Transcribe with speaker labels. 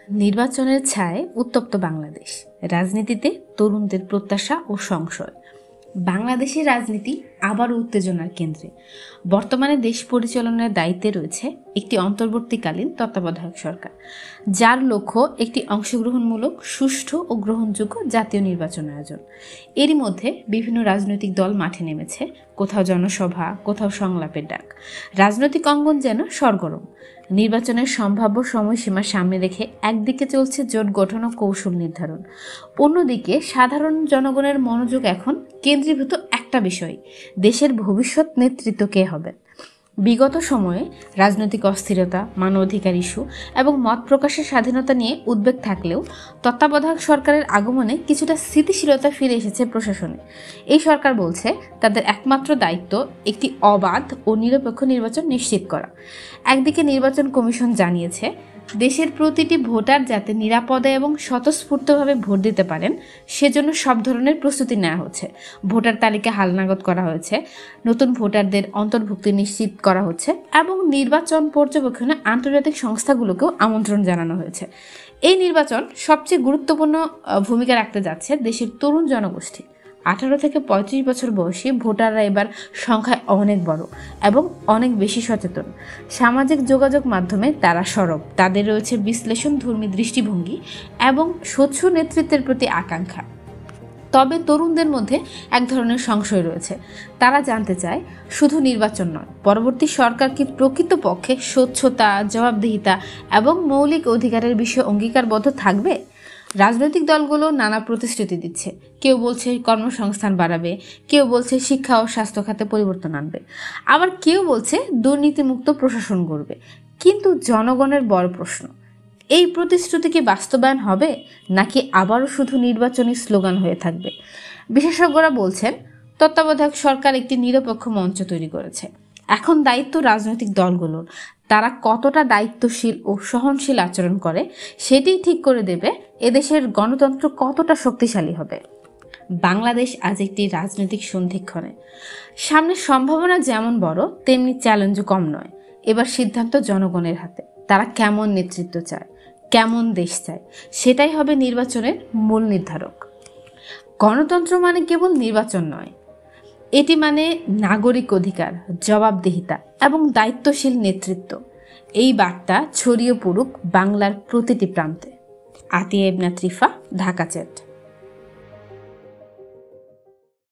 Speaker 1: নির্বাচনের ছায়ায় উত্তপ্ত বাংলাদেশ, রাজনীতিতে তরুণদের প্রত্যাশা ও সংশয়। বাংলাদেশের রাজনীতি আবারও উত্তেজনার কেন্দ্রে। বর্তমানে দেশ পরিচালনার দায়িত্বে রয়েছে একটি অন্তর্বর্তীকালীন তত্ত্বাবধায়ক সরকার, যার লক্ষ্য একটি অংশগ্রহণমূলক, সুষ্ঠু ও গ্রহণযোগ্য জাতীয় নির্বাচন আয়োজন। এরই মধ্যে বিভিন্ন রাজনৈতিক দল মাঠে নেমেছে, কোথাও জনসভা, কোথাও সংলাপের ডাক। রাজনৈতিক অঙ্গন যেন সরগরম। নির্বাচনের সম্ভাব্য সময়সীমা সামনে রেখে একদিকে চলছে জোট গঠন ও কৌশল নির্ধারণ, অন্যদিকে সাধারণ জনগণের মনোযোগ এখন কেন্দ্রীভূত একটা বিষয়: দেশের ভবিষ্যৎ নেতৃত্ব কে হবেন। বিগত সময়ে রাজনৈতিক অস্থিরতা, মানবাধিকার ইস্যু এবং মত প্রকাশের স্বাধীনতা নিয়ে উদ্বেগ থাকলেও তত্ত্বাবধায়ক সরকারের আগমনে কিছুটা স্থিতিশীলতা ফিরে এসেছে প্রশাসনে। এই সরকার বলছে তাদের একমাত্র দায়িত্ব একটি অবাধ ও নিরপেক্ষ নির্বাচন নিশ্চিত করা। একদিকে নির্বাচন কমিশন জানিয়েছে দেশের প্রতিটি ভোটার যাতে নিরাপদে এবং স্বতঃস্ফূর্তভাবে ভোট দিতে পারেন সেজন্য সব ধরনের প্রস্তুতি নেওয়া হচ্ছে। ভোটার তালিকা হালনাগাদ করা হয়েছে, নতুন ভোটারদের অন্তর্ভুক্তি নিশ্চিত করা হচ্ছে এবং নির্বাচন পর্যবেক্ষণে আন্তর্জাতিক সংস্থাগুলোকেও আমন্ত্রণ জানানো হয়েছে। এই নির্বাচন সবচেয়ে গুরুত্বপূর্ণ ভূমিকা রাখতে যাচ্ছে দেশের তরুণ জনগোষ্ঠী। 18 থেকে 35 বছর বয়সী ভোটাররা এবার সংখ্যায় অনেক বড় এবং অনেক বেশি সচেতন। সামাজিক যোগাযোগ মাধ্যমে তারা সরব, তাদের রয়েছে বিশ্লেষণধর্মী দৃষ্টিভঙ্গি এবং স্বচ্ছ নেতৃত্বের প্রতি আকাঙ্ক্ষা। তবে তরুণদের মধ্যে এক ধরনের সংশয় রয়েছে। তারা জানতে চায় শুধু নির্বাচন নয়, পরবর্তী সরকার কি প্রকৃতপক্ষে স্বচ্ছতা, জবাবদিহিতা এবং মৌলিক অধিকারের বিষয়ে অঙ্গীকারবদ্ধ থাকবে। রাজনৈতিক দলগুলো নানা প্রতিশ্রুতি দিচ্ছে। কেউ বলছে কর্মসংস্থান বাড়াবে, কেউ বলছে শিক্ষা ও স্বাস্থ্য খাতে পরিবর্তন আনবে, আবার কেউ বলছে দুর্নীতিমুক্ত প্রশাসন গড়বে। কিন্তু জনগণের বড় প্রশ্ন, এই প্রতিশ্রুতি কি বাস্তবায়ন হবে নাকি আবারও শুধু নির্বাচনী স্লোগান হয়ে থাকবে। বিশেষজ্ঞরা বলছেন তত্ত্বাবধায়ক সরকার একটি নিরপেক্ষ মঞ্চ তৈরি করেছে। এখন দায়িত্ব রাজনৈতিক দলগুলোর। তারা কতটা দায়িত্বশীল ও সহনশীল আচরণ করে সেটাই ঠিক করে দেবে এদেশের গণতন্ত্র কতটা শক্তিশালী হবে। বাংলাদেশ আজ একটি রাজনৈতিক সন্ধিক্ষণে। সামনের সম্ভাবনা যেমন বড়, তেমনি চ্যালেঞ্জও কম নয়। এবার সিদ্ধান্ত জনগণের হাতে। তারা কেমন নেতৃত্ব চায়, কেমন দেশ চায়, সেটাই হবে নির্বাচনের মূল নির্ধারক। গণতন্ত্র মানে কেবল নির্বাচন নয়, এটি মানে নাগরিক অধিকার, জবাবদিহিতা এবং দায়িত্বশীল নেতৃত্ব। এই বার্তা ছড়িয়ে পড়ুক বাংলার প্রতিটি প্রান্তে। আতিয়া ইবনা ত্রিফা, ঢাকা চ্যাট।